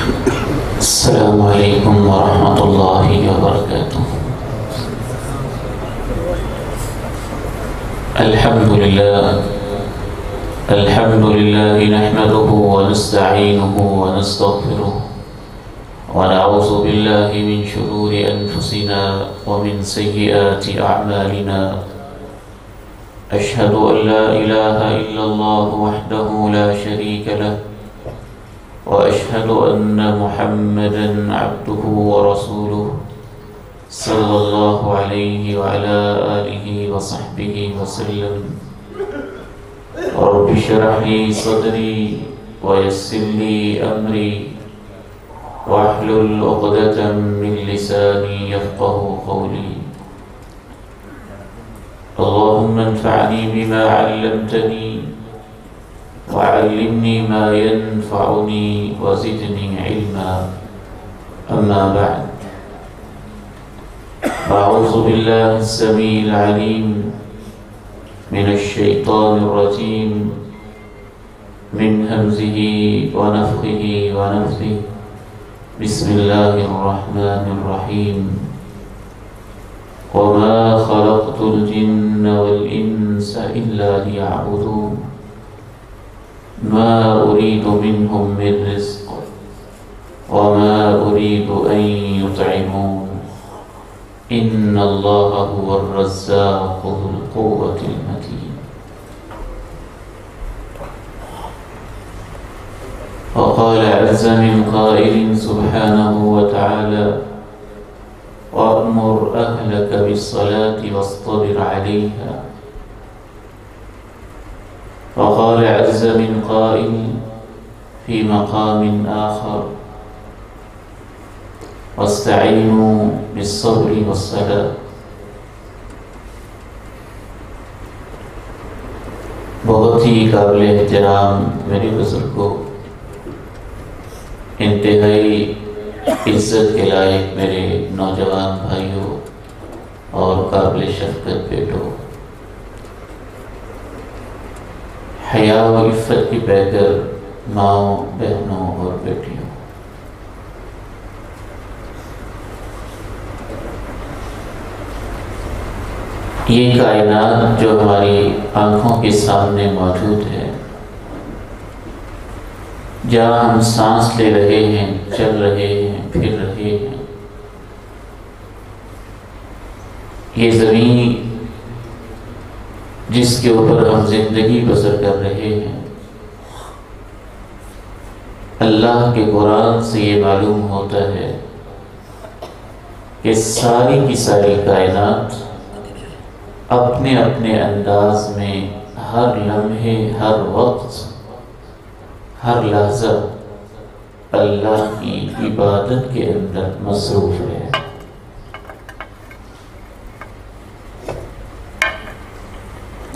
السلام علیکم ورحمۃ اللہ وبرکاتہ۔ الحمد للہ نحمده ونستعینه ونستغفره ونعوذ باللہ من شرور انفسنا ومن سیئات اعمالنا، اشہد ان لا الہ الا اللہ وحدہ لا شریک له وأشهد أن محمدًا عبده ورسوله صلى الله عليه وعلى آله وصحبه وسلم۔ رب اشرح لي صدري ويسر لي أمري واحلل عقدة من لساني يفقهوا قولي۔ اللهم انفعني بما علمتني وعلمني ما ينفعني وزدني علما، أما بعد، أعوذ بالله السميع العليم من الشيطان الرجيم، من همزه ونفخه ونفثه، بسم الله الرحمن الرحيم۔ وما خلقت الجن والإنس إلا ليعبدون، ما أريد منهم من رزق وما أريد أن يطعمون، إن الله هو الرزاق ذو القوة المتين۔ وقال عز من قائل سبحانه وتعالى: وأمر أهلك بالصلاة واصطبر عليها۔ وقال عز من قائل في مقام آخر: واستعينوا بالصبر والصلاة۔ بہت ہی قابل احترام میرے بزرگوں، انتہائی عزت کے لائق میرے نوجوان بھائیوں اور قابل شفقت بیٹوں، حیا و عفت کی بہتر ماؤں، بہنوں اور بیٹیوں، یہ کائنات جو ہماری آنکھوں کے سامنے موجود ہے، جہاں ہم سانس لے رہے ہیں، چل رہے ہیں، پھر رہے ہیں، یہ زمین جس کے اوپر ہم زندگی بسر کر رہے ہیں، اللہ کے قرآن سے یہ معلوم ہوتا ہے کہ ساری کی ساری کائنات اپنے اپنے انداز میں ہر لمحے، ہر وقت، ہر لحظہ اللہ کی عبادت کے اندر مصروف ہے۔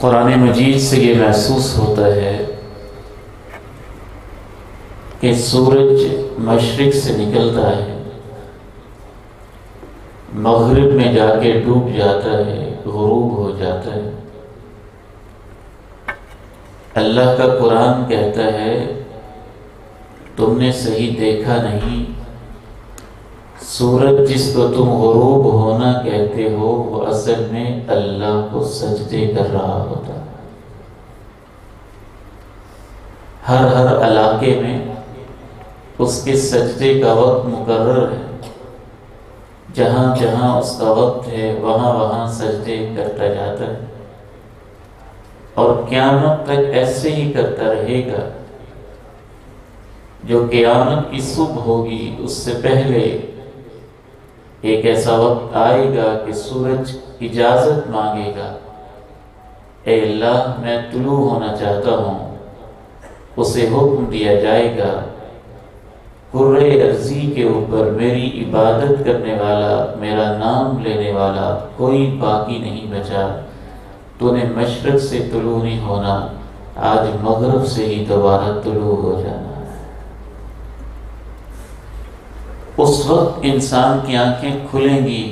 قرآن مجید سے یہ محسوس ہوتا ہے کہ سورج مشرق سے نکلتا ہے، مغرب میں جا کے ڈوب جاتا ہے، غروب ہو جاتا ہے۔ اللہ کا قرآن کہتا ہے تم نے صحیح دیکھا نہیں، سورج جس کو تم غروب ہونا کہتے ہو وہ اصل میں اللہ کو سجدے کر رہا ہوتا ہے۔ ہر علاقے میں اس کے سجدے کا وقت مقرر ہے، جہاں جہاں اس کا وقت ہے وہاں وہاں سجدے کرتا جاتا ہے، اور قیامت تک ایسے ہی کرتا رہے گا۔ جو قیامت کی صبح ہوگی اس سے پہلے ایک ایسا وقت آئے گا کہ سورج اجازت مانگے گا، اے اللہ میں طلوع ہونا چاہتا ہوں، اسے حکم دیا جائے گا کرۂ ارضی کے اوپر میری عبادت کرنے والا، میرا نام لینے والا کوئی باقی نہیں بچا، تو نے مشرق سے طلوع نہیں ہونا، آج مغرب سے ہی دوبارہ طلوع ہو جانا۔ اس وقت انسان کی آنکھیں کھلیں گی،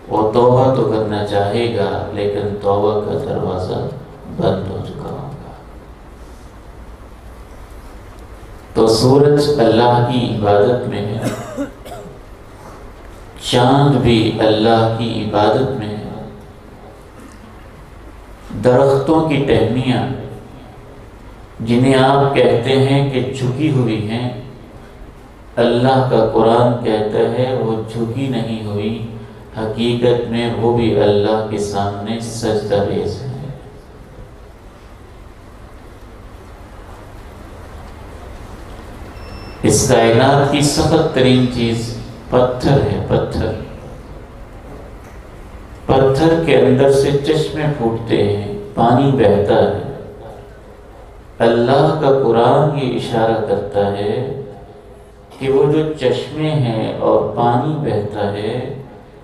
وہ توبہ تو کرنا چاہے گا لیکن توبہ کا دروازہ بند ہو چکا ہوگا۔ تو سورج اللہ کی عبادت میں ہے، چاند بھی اللہ کی عبادت میں ہے، درختوں کی ٹہنیاں جنہیں آپ کہتے ہیں کہ جھکی ہوئی ہیں، اللہ کا قرآن کہتا ہے وہ جھکی نہیں ہوئی، حقیقت میں وہ بھی اللہ کے سامنے سجدہ ریز ہے۔ اس کائنات کی سخت ترین چیز پتھر ہے، پتھر پتھر کے اندر سے چشمے پھوٹتے ہیں، پانی بہتا ہے۔ اللہ کا قرآن یہ اشارہ کرتا ہے کہ وہ جو چشمے ہیں اور پانی بہتا ہے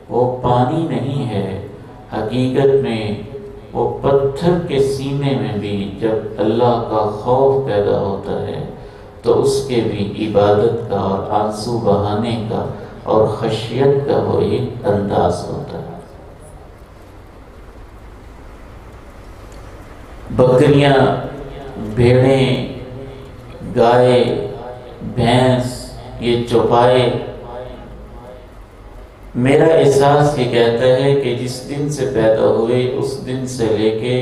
وہ پانی نہیں ہے، حقیقت میں وہ پتھر کے سینے میں بھی جب اللہ کا خوف پیدا ہوتا ہے تو اس کے بھی عبادت کا اور آنسو بہانے کا اور خشیت کا وہ ایک انداز ہوتا ہے۔ بکریاں، بھیڑیں، گائے، بھینس، یہ چوپائے، میرا احساس یہ کہتا ہے کہ جس دن سے پیدا ہوئے اس دن سے لے کے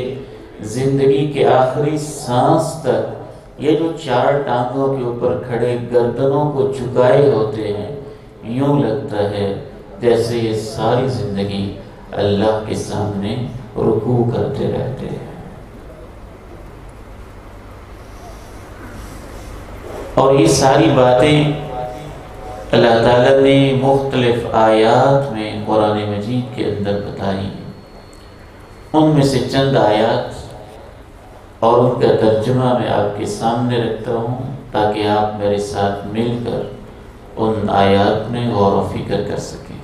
زندگی کے آخری سانس تک یہ جو چار ٹانگوں کے اوپر کھڑے گردنوں کو جھکائے ہوتے ہیں، یوں لگتا ہے جیسے یہ ساری زندگی اللہ کے سامنے رکوع کرتے رہتے ہیں۔ اور یہ ساری باتیں اللہ تعالیٰ نے مختلف آیات میں قرآن مجید کے اندر بتائی ہیں۔ ان میں سے چند آیات اور ان کا ترجمہ میں آپ کے سامنے رکھتا ہوں تاکہ آپ میرے ساتھ مل کر ان آیات میں غور و فکر کر سکیں۔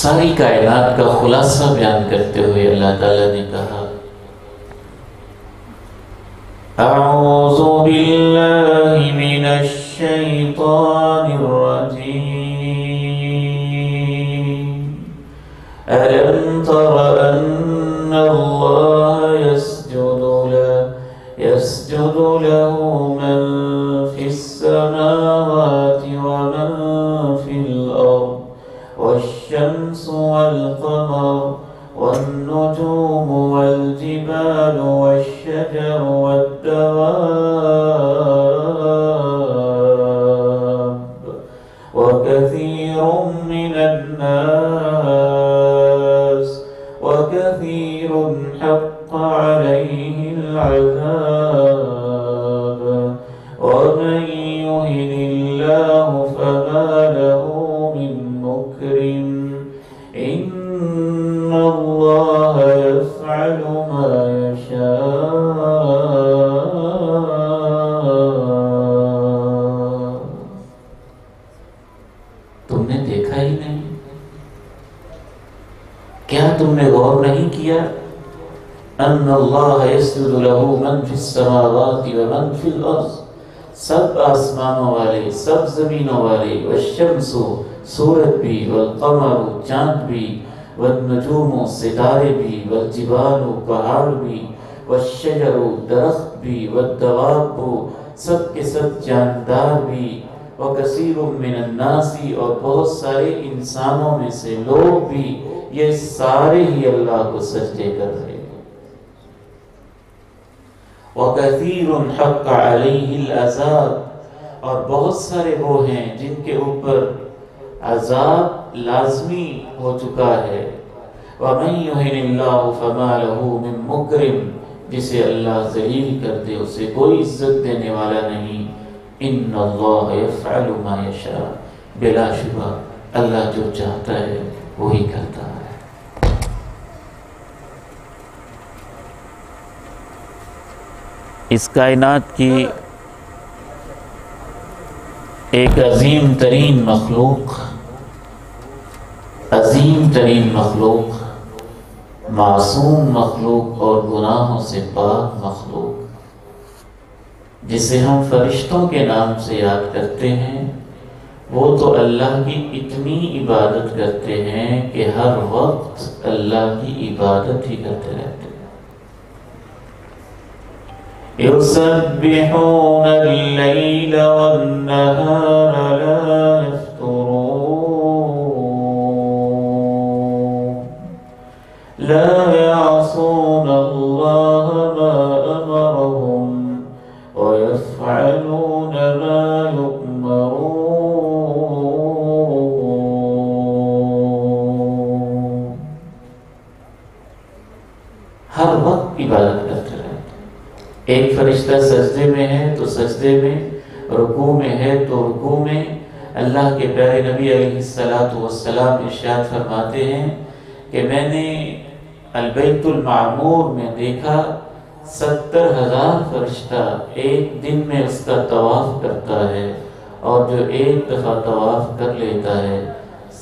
ساری کائنات کا خلاصہ بیان کرتے ہوئے اللہ تعالیٰ نے کہا، اعوذ باللہ من الشیطان الرجیم، ألم تر أن الله يسجد له من في السماوات ومن في الأرض والشمس والقمر والنجوم والجبال والشجر والدواب وكثير من الناس وكثير حق عليه العذاب ومن يهن الله فما له من مكرم إن الله يفعل ما يشاء۔ تم نے دیکھا ہی نہیں؟ کیا تم نے غور نہیں کیا؟ ان اللہ یسجد له من فی السماوات ومن فی الارض، سب آسمانوں والے، سب زمینوں والے، والشمس سورج بھی، والقمر چاند بھی، والنجوم ستارے بھی، والجبال پہاڑ بھی، والشجر درخت بھی، والدواب سب کے سب جاندار بھی، وکثیر من الناس اور بہت سارے انسانوں میں سے لوگ بھی، یہ سارے ہی اللہ کو سجدے کر رہے ہیں۔ وَكَثِيرٌ حَقَّ عَلَيْهِ الْعَذَابُ اور بہت سارے وہ ہیں جن کے اوپر عذاب لازمی ہو چکا ہے۔ وَمَن يُهِنِ اللَّهُ فَمَا لَهُ مِن مُكْرِمٍ جسے اللہ ذلیل کر دے اسے کوئی عزت دینے والا نہیں۔ إِنَّ اللَّهَ يَفْعَلُ مَا يَشَاءُ بلا شبہ اللہ جو چاہتا ہے وہی کرتا ہے۔ اس کائنات کی ایک عظیم ترین مخلوق، معصوم مخلوق اور گناہوں سے پاک مخلوق، جسے ہم فرشتوں کے نام سے یاد کرتے ہیں، وہ تو اللہ کی اتنی عبادت کرتے ہیں کہ ہر وقت اللہ کی عبادت ہی کرتے رہتے ہیں۔ يسبحون الليل والنهار لا يفترون لا يعصون الله ما أمرهم ويفعلون ما يؤمرون. ہر وقت عبادت کرتے رہے. ایک فرشتہ سجدے میں ہے تو سجدے میں، رکوع میں ہے تو رکوع میں. اللہ کے پیارے نبی علیہ السلام ارشاد فرماتے ہیں کہ میں نے البیت المعمور میں دیکھا 70,000 فرشتہ ایک دن میں اس کا طواف کرتا ہے، اور جو ایک دفعہ طواف کر لیتا ہے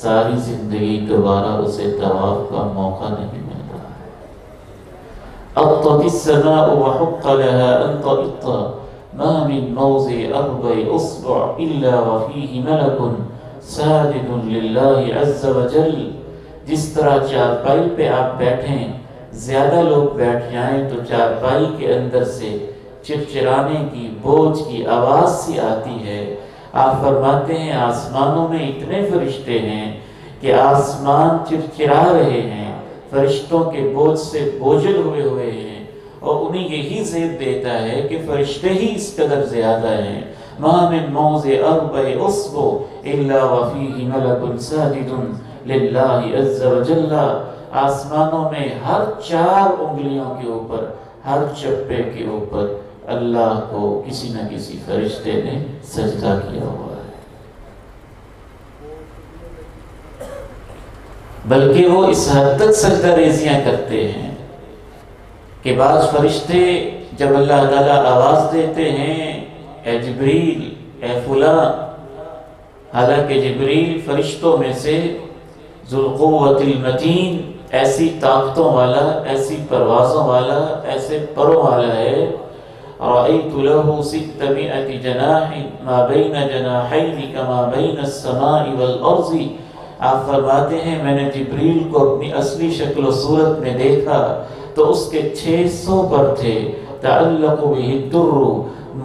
ساری زندگی دوبارہ اسے طواف کا موقع نہیں ملتا ہے. اطت السماء وحق لها ان تطئ ما من موضع اربع اصبع الا وفيه ملك ساجد لله عز وجل. جس طرح چارپائی پہ آپ بیٹھیں، زیادہ لوگ بیٹھ جائیں تو چارپائی کے اندر سے چرچرانے کی، بوجھ کی آواز سی آتی ہے. آپ فرماتے ہیں آسمانوں میں اتنے فرشتے ہیں کہ آسمان چرچرا رہے ہیں، فرشتوں کے بوجھ سے بوجھل ہوئے ہیں، اور انہیں یہی زیب دیتا ہے کہ فرشتے ہی اس قدر زیادہ ہیں. ما من موضع اربع اصبع الا وفيه ملك ساجد للہ عز وجل. آسمانوں میں ہر 4 انگلیوں کے اوپر، ہر چپے کے اوپر اللہ کو کسی نہ کسی فرشتے نے سجدہ کیا ہوا ہے. بلکہ وہ اس حد تک سجدہ ریزیاں کرتے ہیں کہ بعض فرشتے جب اللہ تعالیٰ آواز دیتے ہیں اے جبریل، اے فلاں، حالانکہ جبریل فرشتوں میں سے ذوالقوۃ المتین، ایسی طاقتوں والا، ایسی پروازوں والا، ایسے پروں والا ہے. رأیت له 600 جناح ما بین جناحین کما بین السماء والارض. آپ فرماتے ہیں میں نے جبریل کو اپنی اصلی شکل و صورت میں دیکھا تو اس کے 600 پر تھے. تعلق به الدر،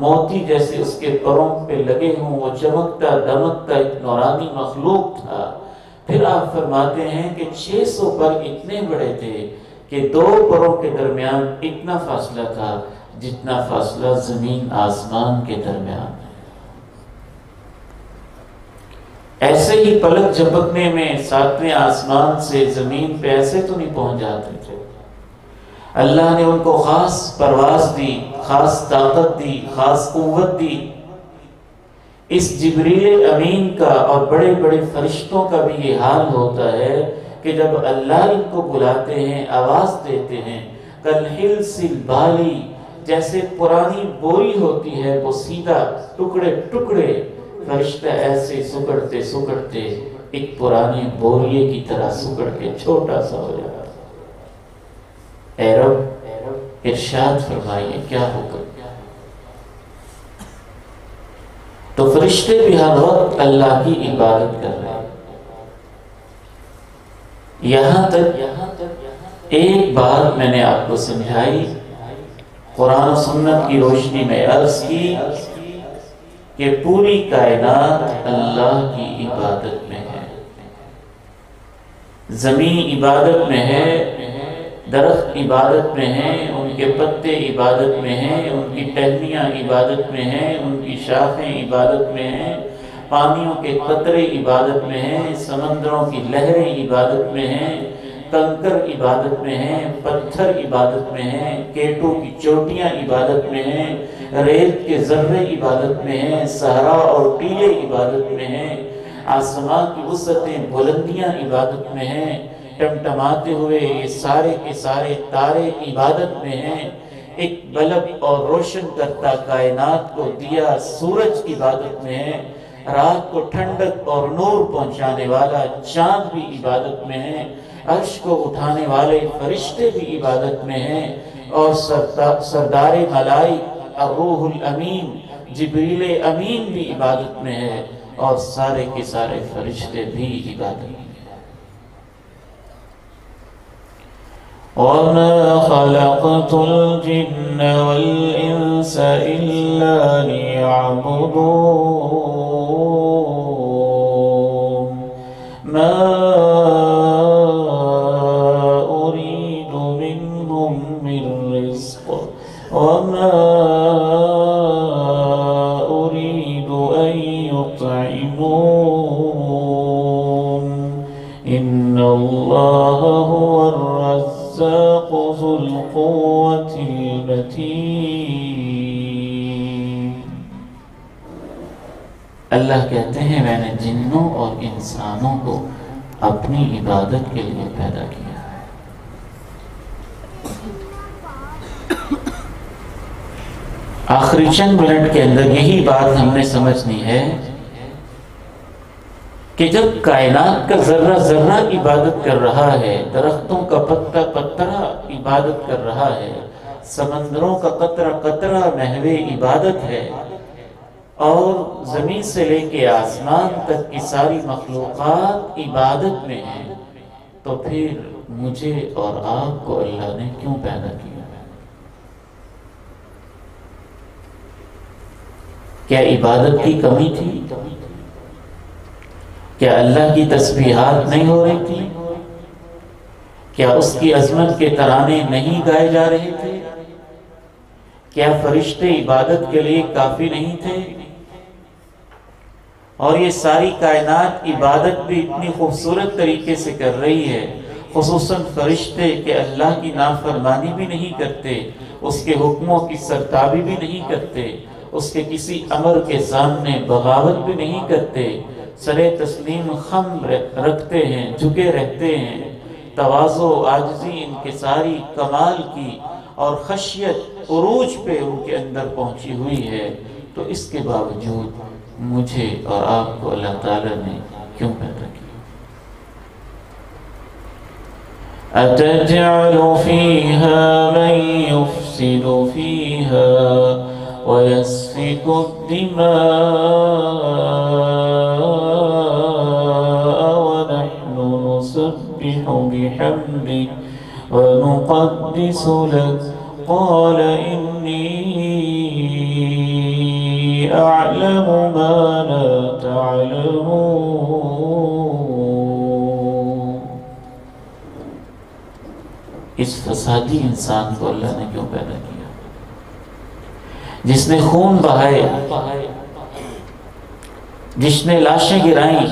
موتی جیسے اس کے پروں پہ لگے ہوں، وہ چمکتا دمکتا ایک نورانی مخلوق تھا. پھر آپ فرماتے ہیں کہ 600 پر اتنے بڑے تھے کہ 2 پروں کے درمیان اتنا فاصلہ تھا جتنا فاصلہ زمین آسمان کے درمیان ہے. ایسے ہی پلک جھپکنے میں 7ویں آسمان سے زمین پہ ایسے تو نہیں پہنچ جاتے تھے. اللہ نے ان کو خاص پرواز دی، خاص طاقت دی، خاص قوت دی. اس جبریل امین کا اور بڑے بڑے فرشتوں کا بھی یہ حال ہوتا ہے کہ جب اللہ ان کو بلاتے ہیں، آواز دیتے ہیں، کالحلس البالی، جیسے پرانی بوری ہوتی ہے وہ سیدھا ٹکڑے ٹکڑے، فرشتہ ایسے سکڑتے سکڑتے ایک پرانی بوریے کی طرح سکڑ کے چھوٹا سا ہو جاتا. اے رب ارشاد فرمائیے کیا ہوگا. تو فرشتے بھی ہر وقت اللہ کی عبادت کر رہے ہیں. یہاں تک ایک بات میں نے آپ کو سمجھائی، قرآن و سنت کی روشنی میں عرض کی کہ پوری کائنات اللہ کی عبادت میں ہے. زمین عبادت میں ہے، درخت عبادت میں ہیں، ان کے پتے عبادت میں ہیں، ان کی ٹہنیاں عبادت میں ہیں، ان کی شاخیں عبادت میں ہیں، پانیوں کے قطرے عبادت میں ہیں، سمندروں کی لہریں عبادت میں ہیں، کنکر عبادت میں ہیں، پتھر عبادت میں ہیں، کیٹوں کی چوٹیاں عبادت میں ہیں، ریت کے ذرے عبادت میں ہیں، صحرا اور ٹیلے عبادت میں ہیں، آسمان کی وسعتیں بلندیاں عبادت میں ہیں، ٹمٹماتے ہوئے یہ سارے کے سارے تارے عبادت میں ہیں، ایک بلب اور روشن کرتا کائنات کو دیا سورج عبادت میں ہے، رات کو ٹھنڈک اور نور پہنچانے والا چاند بھی عبادت میں ہے، عرش کو اٹھانے والے فرشتے بھی عبادت میں ہیں، اور سردار ملائک الروح الامین جبریل امین بھی عبادت میں ہے، اور سارے کے سارے فرشتے بھی عبادت میں ہیں. وَمَا خَلَقْتُ الْجِنَّ وَالْإِنسَ إلا ليعبدون ما أريد منهم من رزق وما أريد أن يطعمون إن الله هو الرزاق ذو القوة المتين۔ اللہ کہتے ہیں میں نے جنوں اور انسانوں کو اپنی عبادت کے لیے پیدا کیا ہے۔ آخری چند منٹ کے اندر یہی بات ہم نے سمجھنی ہے کہ جب کائنات کا ذرہ ذرہ عبادت کر رہا ہے، درختوں کا پتا پترہ عبادت کر رہا ہے، سمندروں کا قطرہ قطرہ محو عبادت ہے، اور زمین سے لے کے آسمان تک کی ساری مخلوقات عبادت میں ہیں، تو پھر مجھے اور آپ کو اللہ نے کیوں پیدا کیا؟ کیا عبادت کی کمی تھی؟ کیا اللہ کی تسبیحات نہیں ہو رہی تھی؟ کیا اس کی عظمت کے ترانے نہیں گائے جا رہے تھے؟ کیا فرشتے عبادت کے لیے کافی نہیں تھے؟ اور یہ ساری کائنات عبادت بھی اتنی خوبصورت طریقے سے کر رہی ہے، خصوصاً فرشتے کہ اللہ کی نافرمانی بھی نہیں کرتے، اس کے حکموں کی سرتابی بھی نہیں کرتے، اس کے کسی امر کے سامنے بغاوت بھی نہیں کرتے، سر تسلیم خم رکھتے ہیں، جھکے رہتے ہیں، تواضع عاجزی انکساری کمال کی اور خشیت عروج پہ ان کے اندر پہنچی ہوئی ہے، تو اس کے باوجود مجھے اور آپ کو اللہ تعالیٰ نے کیوں پیدا کیا؟ أَتَجْعَلُ فِيهَا مَن يُفْسِدُ فِيهَا وَيَسْفِكُ الدِّمَاءَ وَنَحْنُ نُسَبِّحُ بِحَمْدِكَ وَنُقَدِّسُ لَكَ قَالَ إِنِّي أَعْلَمُ مَا لَا تَعْلَمُونَ۔ اس فسادی انسان کو اللہ نے کیوں پیدا کیا؟ جس نے خون بہائے، جس نے لاشیں گرائیں،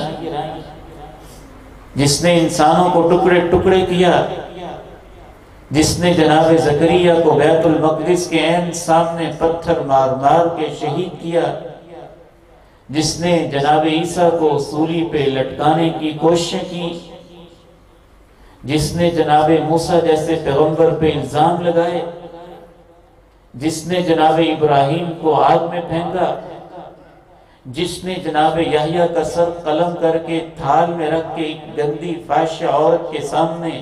جس نے انسانوں کو ٹکڑے ٹکڑے کیا، جس نے جناب زکریا کو بیت المقدس کے عین سامنے پتھر مار مار کے شہید کیا، جس نے جناب عیسیٰ کو سولی پہ لٹکانے کی کوششیں کی، جس نے جناب موسیٰ جیسے پیغمبر پہ الزام لگائے، جس نے جناب ابراہیم کو آگ میں پھینکا، جس نے جناب یحییٰ کا سر قلم کر کے تھال میں رکھ کے ایک گندی فاحشہ عورت کے سامنے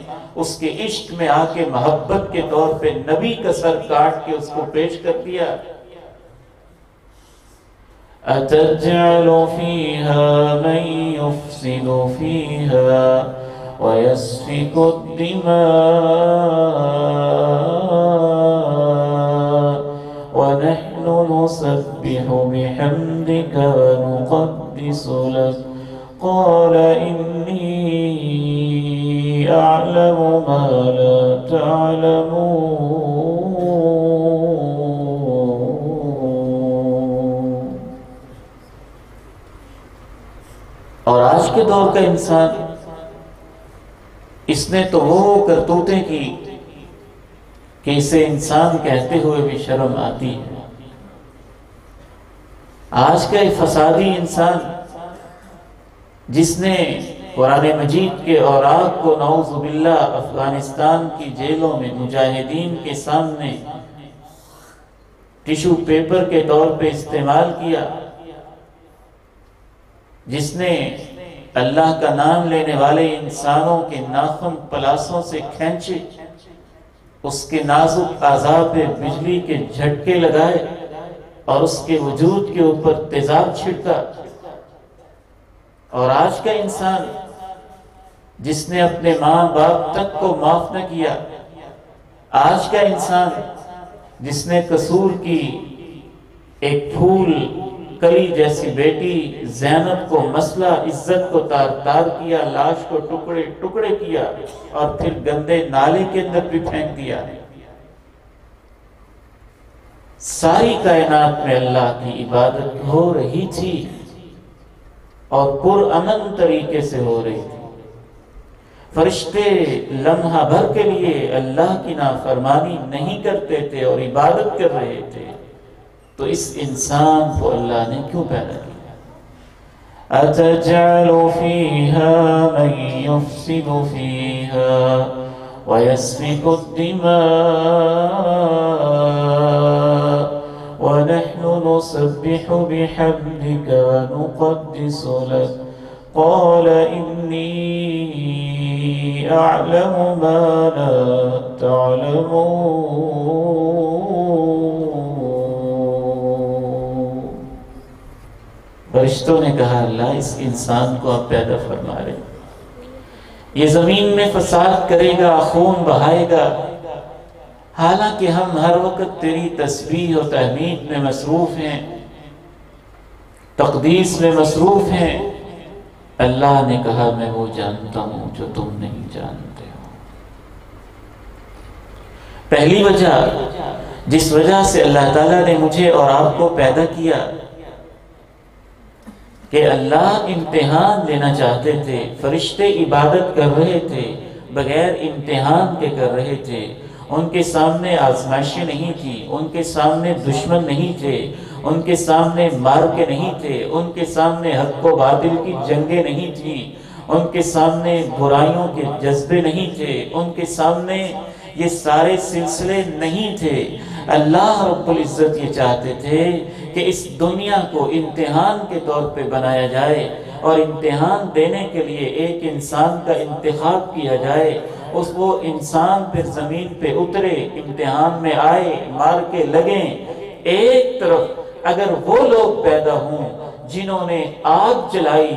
اس کے عشق میں آ کے محبت کے طور پہ نبی کا سر کاٹ کے اس کو پیش کر دیا۔ أَتَجْعَلُ فِيهَا مَن يُفْسِدُ فِيهَا وَيَسْفِكُ الدِّمَاءَ وَنَحْنُ نُسَبِّحُ بِحَمْدِكَ وَنُقَدِّسُ لَكَ قَالَ إِنِّي أَعْلَمُ مَا لَا تَعْلَمُونَ۔ اور آج کے دور کا انسان، اس نے تو وہ کرتوتیں کی کہ اسے انسان کہتے ہوئے بھی شرم آتی ہے۔ آج کا ایک فسادی انسان جس نے قرآن مجید کے اوراق کو نعوذ باللہ افغانستان کی جیلوں میں مجاہدین کے سامنے ٹیشو پیپر کے طور پہ استعمال کیا، جس نے اللہ کا نام لینے والے انسانوں کے ناخن پلاسوں سے کھینچے، اس کے نازک اعضاء پہ بجلی کے جھٹکے لگائے اور اس کے وجود کے اوپر تیزاب چھڑکا۔ اور آج کا انسان جس نے اپنے ماں باپ تک کو معاف نہ کیا، آج کا انسان جس نے قصور کی ایک پھول کلی جیسی بیٹی زینب کو مسئلہ عزت کو تار تار کیا، لاش کو ٹکڑے ٹکڑے کیا اور پھر گندے نالے کے اندر بھی پھینک دیا۔ ساری کائنات میں اللہ کی عبادت ہو رہی تھی اور پرامن طریقے سے ہو رہی تھی۔ فرشتے لمحہ بھر کے لیے اللہ کی نافرمانی نہیں کرتے تھے اور عبادت کر رہے تھے، تو اس انسان کو اللہ نے کیوں پیدا کیا؟ أَتَجْعَلُ فِيهَا مَن يُفْسِدُ فِيهَا وَيَسْفِكُ الدِّمَاءَ وَنَحْنُ نُسَبِّحُ بِحَمْدِكَ وَنُقَدِّسُ لَكَ قَالَ إِنِّي أَعْلَمُ مَا لَا تَعْلَمُونَ۔ فرشتوں نے کہا اللہ اس انسان کو آپ پیدا فرما رہے، یہ زمین میں فساد کرے گا، خون بہائے گا، حالانکہ ہم ہر وقت تیری تسبیح و تحمید میں مصروف ہیں، تقدیس میں مصروف ہیں۔ اللہ نے کہا میں وہ جانتا ہوں جو تم نہیں جانتے ہو۔ پہلی وجہ جس وجہ سے اللہ تعالیٰ نے مجھے اور آپ کو پیدا کیا کہ اللہ امتحان لینا چاہتے تھے، فرشتے عبادت کر رہے تھے، بغیر امتحان کے کر رہے تھے، ان کے سامنے آزمائشیں نہیں تھی، ان کے سامنے دشمن نہیں تھے، ان کے سامنے مار کے نہیں تھے، ان کے سامنے حق و باطل کی جنگیں نہیں تھی، ان کے سامنے برائیوں کے جذبے نہیں تھے، ان کے سامنے یہ سارے سلسلے نہیں تھے۔ اللہ رب العزت یہ چاہتے تھے کہ اس دنیا کو امتحان کے طور پہ بنایا جائے اور امتحان دینے کے لیے ایک انسان کا انتخاب کیا جائے، وہ انسان پھر زمین پہ اترے، امتحان میں آئے، مار کے لگیں۔ ایک طرف اگر وہ لوگ پیدا ہوں جنہوں نے آگ جلائی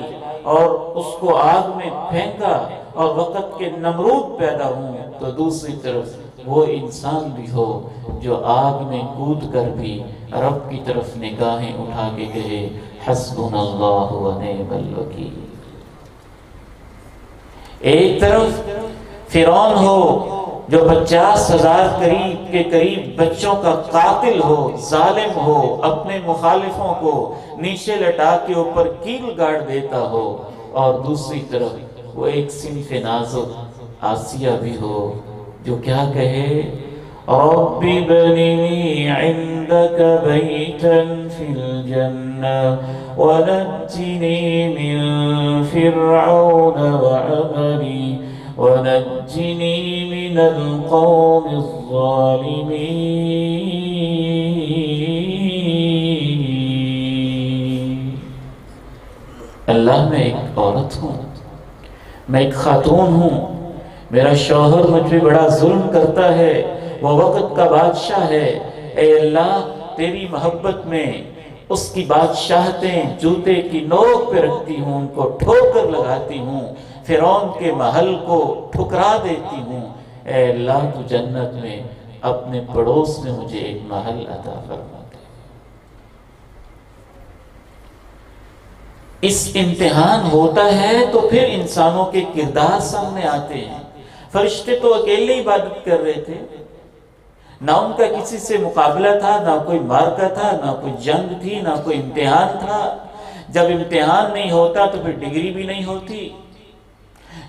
اور اس کو آگ میں پھینکا اور وقت کے نمرود پیدا ہوں، تو دوسری طرف وہ انسان بھی ہو جو آگ میں کود کر بھی رب کی طرف نگاہیں اٹھا کے کہے حسبنا اللہ و نعم الوکیل۔ ایک طرف فرعون ہو جو 50,000 کے قریب بچوں کا قاتل ہو، ظالم ہو، اپنے مخالفوں کو نیچے لٹا کے اوپر کیل گاڑ دیتا ہو، اور دوسری طرف وہ ایک صنف نازک آسیہ بھی ہو جو کیا کہے رب ابن لی عندک بیتا فی الجنہ ونجنی من فرعون وعملی ونجنی من القوم الظالمین۔ اللہ میں ایک عورت ہوں، میں ایک خاتون ہوں، میرا شوہر مجھ پہ بڑا ظلم کرتا ہے، وہ وقت کا بادشاہ ہے، اے اللہ تیری محبت میں اس کی بادشاہتیں جوتے کی نوک پہ رکھتی ہوں، ان کو ٹھوکر لگاتی ہوں، فرعون کے محل کو ٹھکرا دیتی ہوں، اے اللہ تو جنت میں اپنے پڑوس میں مجھے ایک محل عطا فرما دے۔ اس امتحان ہوتا ہے تو پھر انسانوں کے کردار سامنے آتے ہیں۔ فرشتے تو اکیلے عبادت کر رہے تھے، نہ ان کا کسی سے مقابلہ تھا، نہ کوئی مارکا تھا، نہ کوئی جنگ تھی، نہ کوئی امتحان تھا۔ جب امتحان نہیں ہوتا تو پھر ڈگری بھی نہیں ہوتی،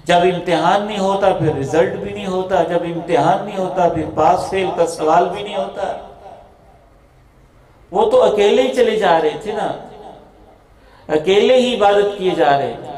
جب امتحان نہیں ہوتا پھر رزلٹ بھی نہیں ہوتا، جب امتحان نہیں ہوتا پھر پاس فیل کا سوال بھی نہیں ہوتا۔ وہ تو اکیلے ہی چلے جا رہے تھے نا، اکیلے ہی عبادت کیے جا رہے تھے۔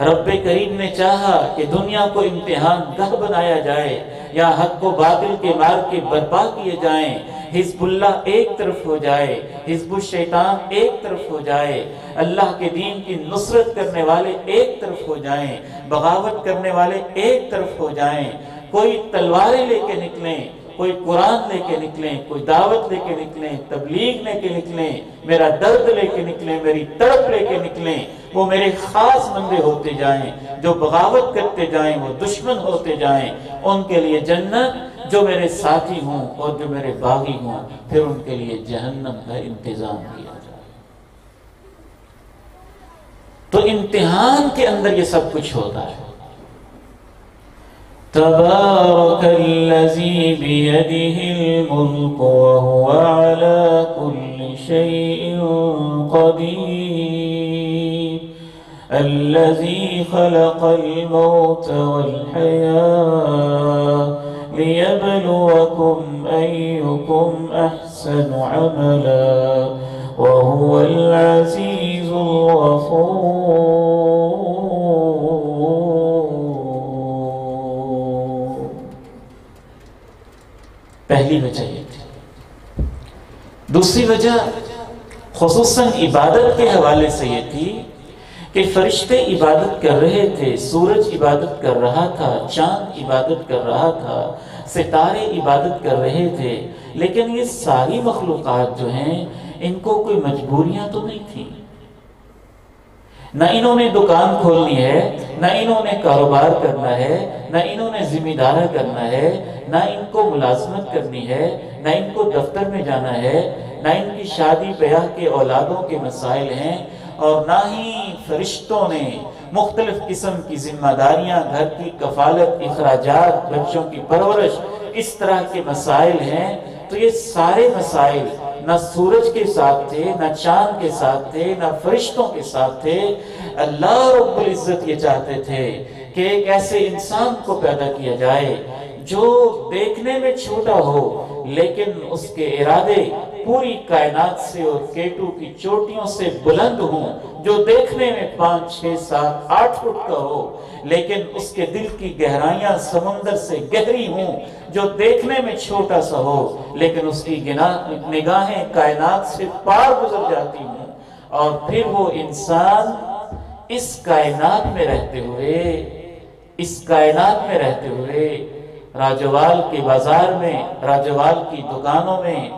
رب کریم نے چاہا کہ دنیا کو امتحان گاہ بنایا جائے، یا حق و باطل کے مار کے برپا کیے جائیں، حزب اللہ ایک طرف ہو جائے، حزب الشیطان ایک طرف ہو جائے، اللہ کے دین کی نصرت کرنے والے ایک طرف ہو جائیں، بغاوت کرنے والے ایک طرف ہو جائیں، کوئی تلواریں لے کے نکلیں، کوئی قرآن لے کے نکلیں، کوئی دعوت لے کے نکلیں، تبلیغ لے کے نکلیں، میرا درد لے کے نکلیں، میری تڑپ لے کے نکلیں، وہ میرے خاص بندے ہوتے جائیں، جو بغاوت کرتے جائیں وہ دشمن ہوتے جائیں، ان کے لیے جنت جو میرے ساتھی ہوں اور جو میرے باغی ہوں، پھر ان کے لیے جہنم کا انتظام کیا جائے۔ تو امتحان کے اندر یہ سب کچھ ہوتا ہے۔ تبارک الذی بیدہ الملک وہو علی کل شیء قدیر الذی خلق الموت والحیاة لیبلوکم ایکم احسن عملا وهو العزيز الغفور۔ پہلی وجہ یہ تھی۔ دوسری وجہ خصوصاً عبادت کے حوالے سے یہ تھی کہ فرشتے عبادت کر رہے تھے، سورج عبادت کر رہا تھا، چاند عبادت کر رہا تھا، ستارے عبادت کر رہے تھے، لیکن یہ ساری مخلوقات جو ہیں ان کو کوئی مجبوریاں تو نہیں تھیں۔ نہ انہوں نے دکان کھولنی ہے، نہ انہوں نے کاروبار کرنا ہے، نہ انہوں نے ذمہ دارہ کرنا ہے، نہ ان کو ملازمت کرنی ہے، نہ ان کو دفتر میں جانا ہے، نہ ان کی شادی بیاہ کے اولادوں کے مسائل ہیں، اور نہ ہی فرشتوں نے مختلف قسم کی ذمہ داریاں، گھر کی کفالت، اخراجات، بچوں کی پرورش، اس طرح کے مسائل ہیں۔ تو یہ سارے مسائل نہ سورج کے ساتھ تھے، نہ چاند کے ساتھ تھے، نہ فرشتوں کے ساتھ تھے۔ اللہ رب العزت یہ چاہتے تھے کہ ایک ایسے انسان کو پیدا کیا جائے جو دیکھنے میں چھوٹا ہو، لیکن اس کے ارادے پوری کائنات سے اور کیٹو کی چوٹیوں سے بلند ہوں، جو دیکھنے میں 5، 6، 7، 8 فٹ کا ہو، لیکن اس کے دل کی گہرائیاں سمندر سے گہری ہوں، جو دیکھنے میں چھوٹا سا ہو لیکن اس کی نگاہیں کائنات سے پار گزر جاتی ہوں۔ اور پھر وہ انسان اس کائنات میں رہتے ہوئے راجوال کے بازار میں، راجوال کی دکانوں میں،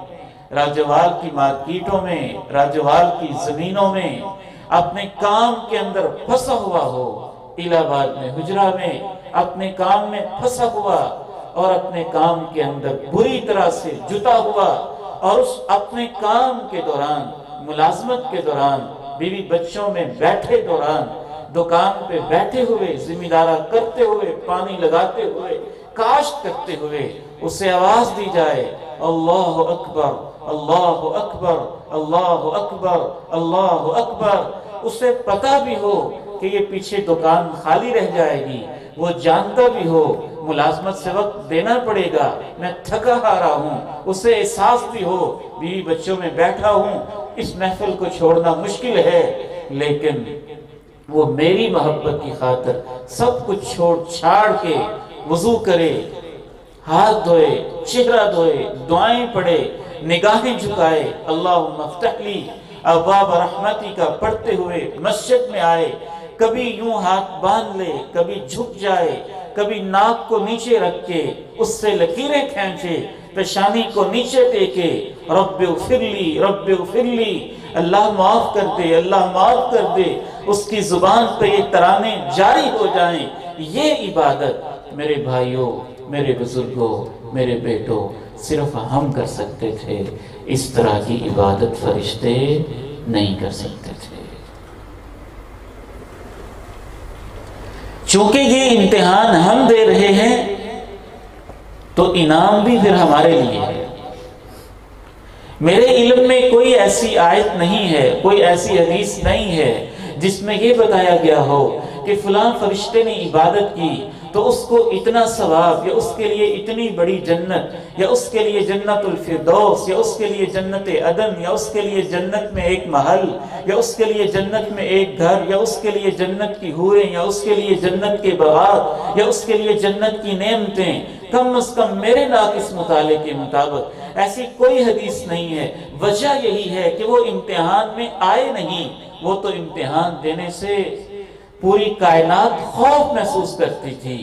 راجوال کی مارکیٹوں میں، راجوال کی زمینوں میں اپنے کام کے اندر پھنسا ہوا ہو، الہ آباد میں حجرہ میں اپنے کام میں پھنسا ہوا اور اپنے کام کے اندر بری طرح سے جتا ہوا، اور اس اپنے کام کے دوران، ملازمت کے دوران، بیوی بچوں میں بیٹھے دوران، دکان پہ بیٹھے ہوئے، ذمہ دارہ کرتے ہوئے، پانی لگاتے ہوئے، کاشت کرتے ہوئے اسے آواز دی جائے، اللہ اکبر، اللہ اکبر، اللہ اکبر، اللہ اکبر۔ اسے پتہ بھی ہو کہ یہ پیچھے دکان خالی رہ جائے گی، وہ جانتا بھی ہو ملازمت سے وقت دینا پڑے گا، میں تھکا ہارا ہوں، اسے احساس بھی ہو بیوی بچوں میں بیٹھا ہوں، اس محفل کو چھوڑنا مشکل ہے، لیکن وہ میری محبت کی خاطر سب کچھ چھوڑ چھاڑ کے وضو کرے، ہاتھ دھوئے، چہرہ دھوئے، دعائیں پڑھے، نگاہیں جھکائے، اللہم افتح لی ابواب رحمتی کا پڑھتے ہوئے مسجد میں آئے، کبھی یوں ہاتھ باندھ لے، کبھی جھک جائے، کبھی ناک کو نیچے رکھ کے اس سے لکیریں کھینچے، پیشانی کو نیچے ٹیکے، رب اغفر لی، رب اغفر لی، اللہ معاف کر دے، اللہ معاف کر دے، اس کی زبان پہ یہ ترانے جاری ہو جائیں۔ یہ عبادت میرے بھائیوں، میرے بزرگوں، میرے بیٹوں، صرف ہم کر سکتے تھے، اس طرح کی عبادت فرشتے نہیں کر سکتے تھے۔ چونکہ یہ امتحان ہم دے رہے ہیں تو انعام بھی پھر ہمارے لیے ہے۔ میرے علم میں کوئی ایسی آیت نہیں ہے، کوئی ایسی حدیث نہیں ہے جس میں یہ بتایا گیا ہو کہ فلاں فرشتے نے عبادت کی تو اس کو اتنا ثواب، یا اس کے لیے اتنی بڑی جنت، یا اس کے لیے جنت الفردوس، یا اس کے لیے جنت عدن، یا اس کے لیے جنت میں ایک محل، یا اس کے لیے جنت میں ایک گھر، یا اس کے لیے جنت کی حوریں، یا اس کے لیے جنت کے باغات، یا اس کے لیے جنت کی نعمتیں۔ کم از کم میرے ناقص مطالعے کے مطابق ایسی کوئی حدیث نہیں ہے۔ وجہ یہی ہے کہ وہ امتحان میں آئے نہیں، وہ تو امتحان دینے سے پوری کائنات خوف محسوس کرتی تھی۔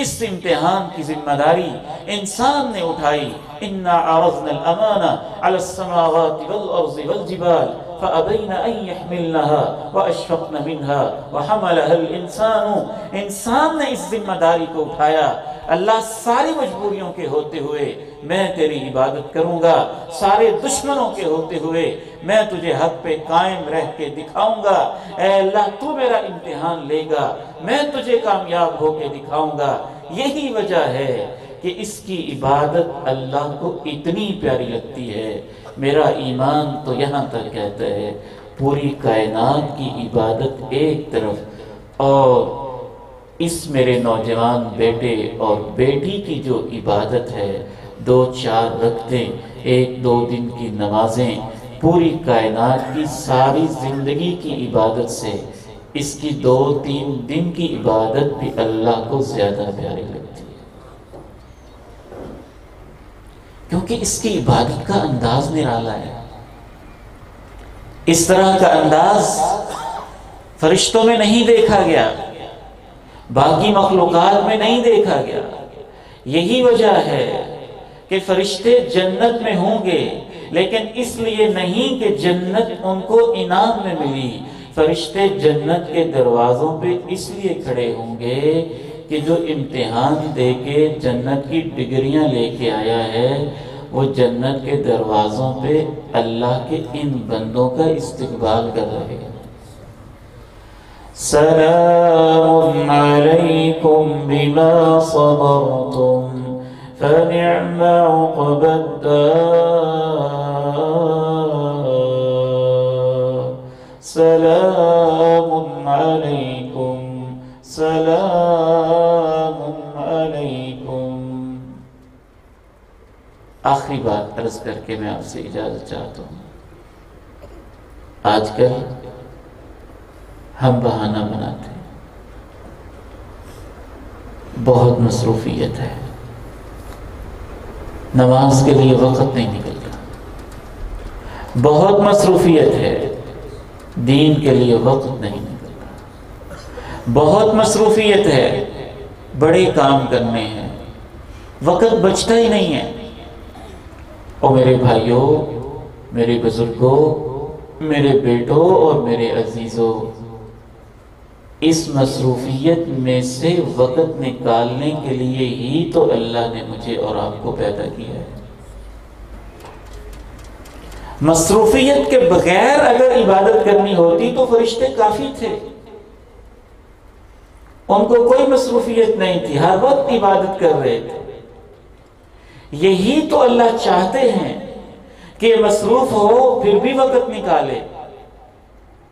اس امتحان کی ذمہ داری انسان نے اٹھائی۔ اِنَّا عَرَضْنَا الْأَمَانَةَ عَلَى السَّمَاوَاتِ وَالْأَرْضِ وَالْجِبَالِ فأبين أن يحملنها وأشفقن منها وحملها الإنسان، انسان نے اس ذمہ داری کو اٹھایا۔ اللہ ساری مجبوریوں کے ہوتے ہوئے میں تیری عبادت کروں گا، سارے دشمنوں کے ہوتے ہوئے میں تجھے حق پہ قائم رہ کے دکھاؤں گا۔ اے اللہ تو میرا امتحان لے گا، میں تجھے کامیاب ہو کے دکھاؤں گا۔ یہی وجہ ہے کہ اس کی عبادت اللہ کو اتنی پیاری لگتی ہے۔ میرا ایمان تو یہاں تک کہتا ہے پوری کائنات کی عبادت ایک طرف، اور اس میرے نوجوان بیٹے اور بیٹی کی جو عبادت ہے، 2-4 رکعتیں، 1-2 دن کی نمازیں، پوری کائنات کی ساری زندگی کی عبادت سے اس کی 2-3 دن کی عبادت بھی اللہ کو زیادہ پیاری لگتی ہے، کیونکہ اس کی عبادت کا انداز نرالا ہے۔ اس طرح کا انداز فرشتوں میں نہیں دیکھا گیا، باقی مخلوقات میں نہیں دیکھا گیا۔ یہی وجہ ہے کہ فرشتے جنت میں ہوں گے، لیکن اس لیے نہیں کہ جنت ان کو انعام میں ملی۔ فرشتے جنت کے دروازوں پہ اس لیے کھڑے ہوں گے کہ جو امتحان دے کے جنت کی ڈگریاں لے کے آیا ہے، وہ جنت کے دروازوں پہ اللہ کے ان بندوں کا استقبال کر رہے ہیں۔ سلام علیکم بما صبرتم فنعم عقبى الدار، سلام علیکم سلام علیکم۔ آخری بات عرض کر کے میں آپ سے اجازت چاہتا ہوں۔ آج کل ہم بہانہ بناتے ہیں، بہت مصروفیت ہے، نماز کے لیے وقت نہیں نکلتا، بہت مصروفیت ہے، دین کے لیے وقت نہیں نکلتا، بہت مصروفیت ہے، بڑے کام کرنے ہیں، وقت بچتا ہی نہیں ہے۔ اور میرے بھائیوں، میرے بزرگوں، میرے بیٹوں اور میرے عزیزوں، اس مصروفیت میں سے وقت نکالنے کے لیے ہی تو اللہ نے مجھے اور آپ کو پیدا کیا ہے۔ مصروفیت کے بغیر اگر عبادت کرنی ہوتی تو فرشتے کافی تھے، ان کو کوئی مصروفیت نہیں تھی، ہر وقت عبادت کر رہے تھے۔ یہی تو اللہ چاہتے ہیں کہ مصروف ہو پھر بھی وقت نکالے۔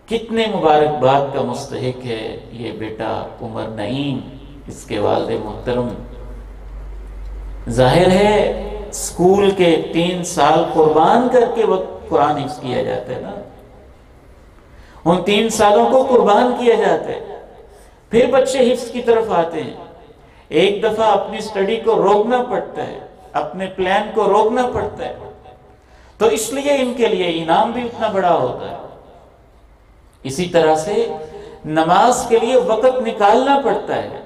کتنے مبارکباد کا مستحق ہے یہ بیٹا عمر نعیم، اس کے والد محترم۔ ظاہر ہے اسکول کے 3 سال قربان کر کے وقت قرآن حفظ کیا جاتا ہے نا، ان 3 سالوں کو قربان کیا جاتا ہے، پھر بچے حفظ کی طرف آتے ہیں۔ ایک دفعہ اپنی سٹڈی کو روکنا پڑتا ہے، اپنے پلان کو روکنا پڑتا ہے، تو اس لیے ان کے لیے انعام بھی اتنا بڑا ہوتا ہے۔ اسی طرح سے نماز کے لیے وقت نکالنا پڑتا ہے،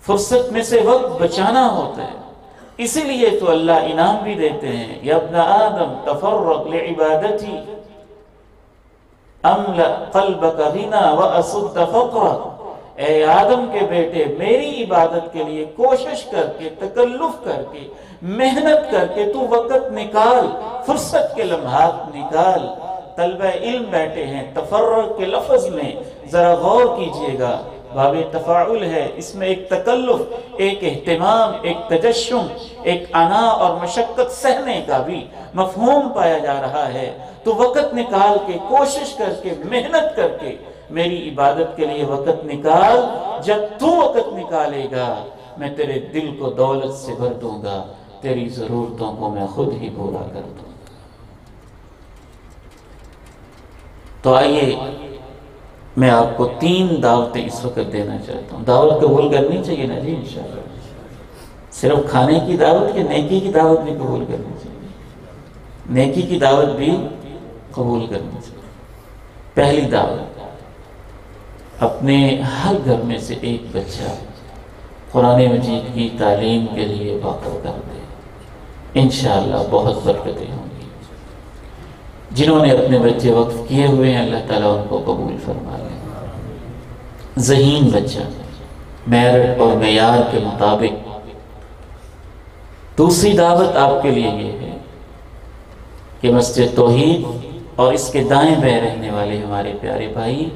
فرصت میں سے وقت بچانا ہوتا ہے، اسی لیے تو اللہ انعام بھی دیتے ہیں۔ یا ابن آدم تفرغ لعبادتی املأ قلبک غنا واسد فقرا، اے آدم کے بیٹے میری عبادت کے لیے کوشش کر کے، تکلف کر کے، محنت کر کے تو وقت نکال، فرصت کے لمحات نکال۔ طلبہ علم بیٹھے ہیں، تفرغ کے لفظ میں ذرا غور کیجئے گا، باب تفاعل ہے، اس میں ایک تکلف، ایک اہتمام، ایک تجشم، ایک انا اور مشقت سہنے کا بھی مفہوم پایا جا رہا ہے۔ تو وقت نکال کے، کوشش کر کے، محنت کر کے میری عبادت کے لیے وقت نکال۔ جب تو وقت نکالے گا میں تیرے دل کو دولت سے بھر دوں گا، تیری ضرورتوں کو میں خود ہی پورا کر دوں گا۔ تو آئیے میں آپ کو 3 دعوتیں اس وقت دینا چاہتا ہوں۔ دعوت قبول کرنی چاہیے نا جی انشاءاللہ، صرف کھانے کی دعوت کہ نیکی کی دعوت بھی قبول کرنی چاہیے؟ نیکی کی دعوت بھی قبول کرنی چاہیے۔ پہلی دعوت، اپنے ہر گھر میں سے ایک بچہ قرآن مجید کی تعلیم کے لیے وقف کر دے، انشاءاللہ بہت برکتیں ہوں گی۔ جنہوں نے اپنے بچے وقف کیے ہوئے ہیں اللہ تعالیٰ ان کو قبول فرما لے۔ ذہین بچہ میرٹ اور معیار کے مطابق۔ دوسری دعوت آپ کے لیے یہ ہے کہ مسجد توحید اور اس کے دائیں بائیں رہنے والے ہمارے پیارے بھائی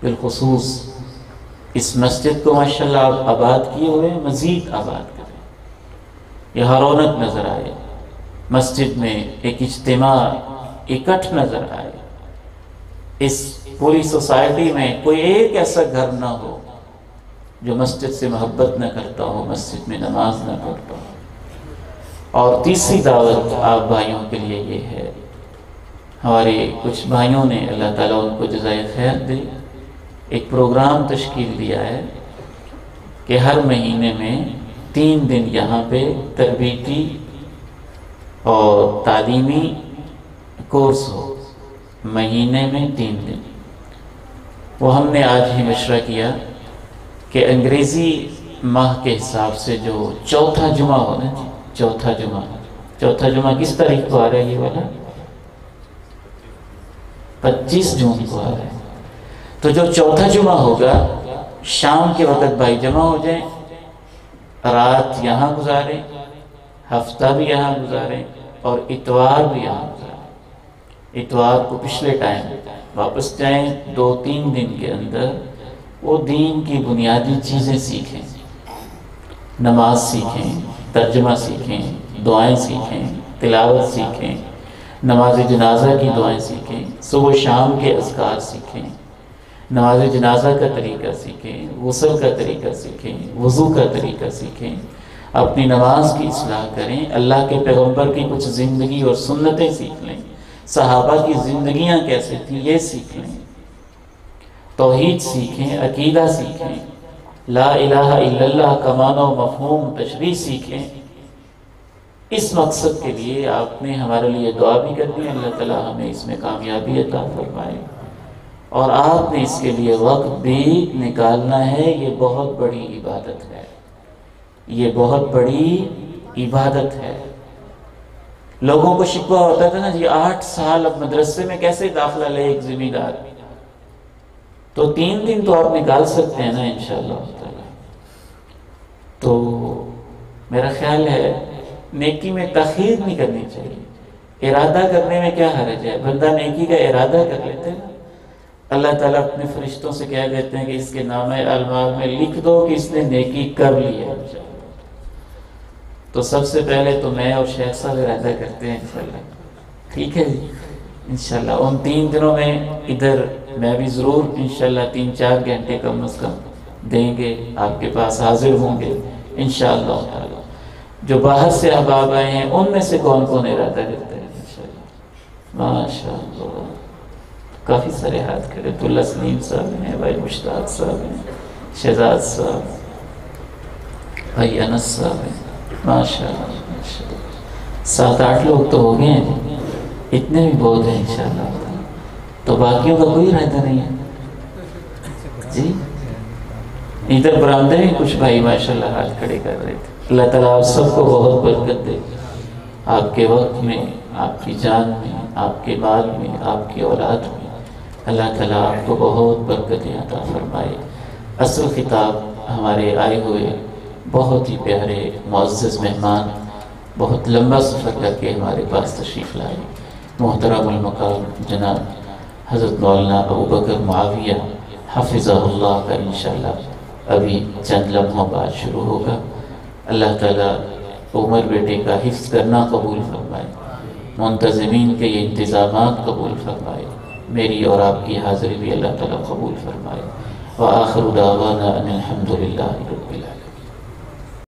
بالخصوص اس مسجد کو ماشاءاللہ آپ آباد کیے ہوئے ہیں، مزید آباد کریں، یہاں رونق نظر آئے، مسجد میں ایک اجتماع اکٹھ نظر آئے، اس پوری سوسائٹی میں کوئی ایک ایسا گھر نہ ہو جو مسجد سے محبت نہ کرتا ہو، مسجد میں نماز نہ پڑھتا ہو۔ اور تیسری دعوت آپ بھائیوں کے لیے یہ ہے، ہمارے کچھ بھائیوں نے اللہ تعالیٰ ان کو جزائے خیر دے، ایک پروگرام تشکیل دیا ہے کہ ہر مہینے میں 3 دن یہاں پہ تربیتی اور تعلیمی کورس ہو، مہینے میں 3 دن۔ وہ ہم نے آج ہی مشورہ کیا کہ انگریزی ماہ کے حساب سے جو چوتھا جمعہ ہونا جی، چوتھا جمعہ کس تاریخ کو آ رہا ہے؟ یہ والا 25 جون کو آ رہا ہے۔ تو جو چوتھا جمعہ ہوگا شام کے وقت بھائی جمع ہو جائیں، رات یہاں گزاریں، ہفتہ بھی یہاں گزاریں اور اتوار بھی یہاں گزاریں۔ اتوار کو پچھلے ٹائم واپس جائیں، 2-3 دن کے اندر وہ دین کی بنیادی چیزیں سیکھیں، نماز سیکھیں، ترجمہ سیکھیں، دعائیں سیکھیں، تلاوت سیکھیں، نماز جنازہ کی دعائیں سیکھیں، صبح و شام کے اذکار سیکھیں، نماز جنازہ کا طریقہ سیکھیں، غسل کا طریقہ سیکھیں، وضو کا طریقہ سیکھیں، اپنی نماز کی اصلاح کریں، اللہ کے پیغمبر کی کچھ زندگی اور سنتیں سیکھ لیں، صحابہ کی زندگیاں کیسے تھیں یہ سیکھ لیں، توحید سیکھیں، عقیدہ سیکھیں، لا الہ الا اللہ کا معنی و مفہوم تشریح سیکھیں۔ اس مقصد کے لیے آپ نے ہمارے لیے دعا بھی کرنی ہے، اللہ تعالیٰ ہمیں اس میں کامیابی عطا فرمائے، اور آپ نے اس کے لیے وقت بھی نکالنا ہے۔ یہ بہت بڑی عبادت ہے، یہ بہت بڑی عبادت ہے۔ لوگوں کو شکوہ ہوتا تھا نا جی 8 سال اب مدرسے میں کیسے داخلہ لے ایک ذمہ دار، تو 3 دن تو آپ نکال سکتے ہیں نا انشاءاللہ تعالی۔ تو میرا خیال ہے نیکی میں تاخیر نہیں کرنی چاہیے، ارادہ کرنے میں کیا حرج ہے، بندہ نیکی کا ارادہ کر لیتے ہیں، اللہ تعالیٰ اپنے فرشتوں سے کہہ دیتے ہیں کہ اس کے نامہ اعمال میں لکھ دو کہ اس نے نیکی کر لی ہے۔ تو سب سے پہلے تو میں اور شیخ صاحب ارادہ کرتے ہیں انشاءاللہ، ٹھیک ہے جی انشاءاللہ۔ ان 3 دنوں میں ادھر میں بھی ضرور انشاءاللہ 3-4 گھنٹے کم از کم دیں گے، آپ کے پاس حاضر ہوں گے انشاءاللہ تعالی۔ جو باہر سے احباب آئے ہیں ان میں سے کون کون ارادہ کرتے ہیں انشاءاللہ؟ ماشاءاللہ کافی سارے ہاتھ کھڑے، عبداللہ سلیم صاحب ہیں، بھائی مشتاق صاحب ہیں، شہزاد صاحب، بھائی انس صاحب ہیں، ماشاءاللہ 7-8 لوگ تو ہو گئے ہیں، اتنے بھی بہت ہیں انشاءاللہ۔ تو باقیوں کا کوئی ارادہ نہیں ہے جی؟ ادھر برآمدے میں کچھ بھائی ماشاءاللہ ہاتھ کھڑے کر رہے تھے۔ اللہ تعالیٰ آپ سب کو بہت برکت دے، آپ کے وقت میں، آپ کی جان میں، آپ کے مال میں، آپ کی اولاد میں، اللہ تعالیٰ آپ کو بہت برکتیں عطا فرمائے۔ اصل خطاب ہمارے آئے ہوئے بہت ہی پیارے معزز مہمان بہت لمبا سفر کر کے ہمارے پاس تشریف لائے، محترم المقام جناب حضرت مولانا ابوبکر معاویہ حفظہ اللہ کا انشاءاللہ ابھی چند لمحوں بعد شروع ہوگا۔ اللہ تعالیٰ عمر بیٹے کا حفظ کرنا قبول فرمائے، منتظمین کے یہ انتظامات قبول فرمائے، میری اور آپ کی حاضری بھی اللہ تعالیٰ قبول فرمائے۔ وآخر دعوانا ان الحمد للہ رب العالمین۔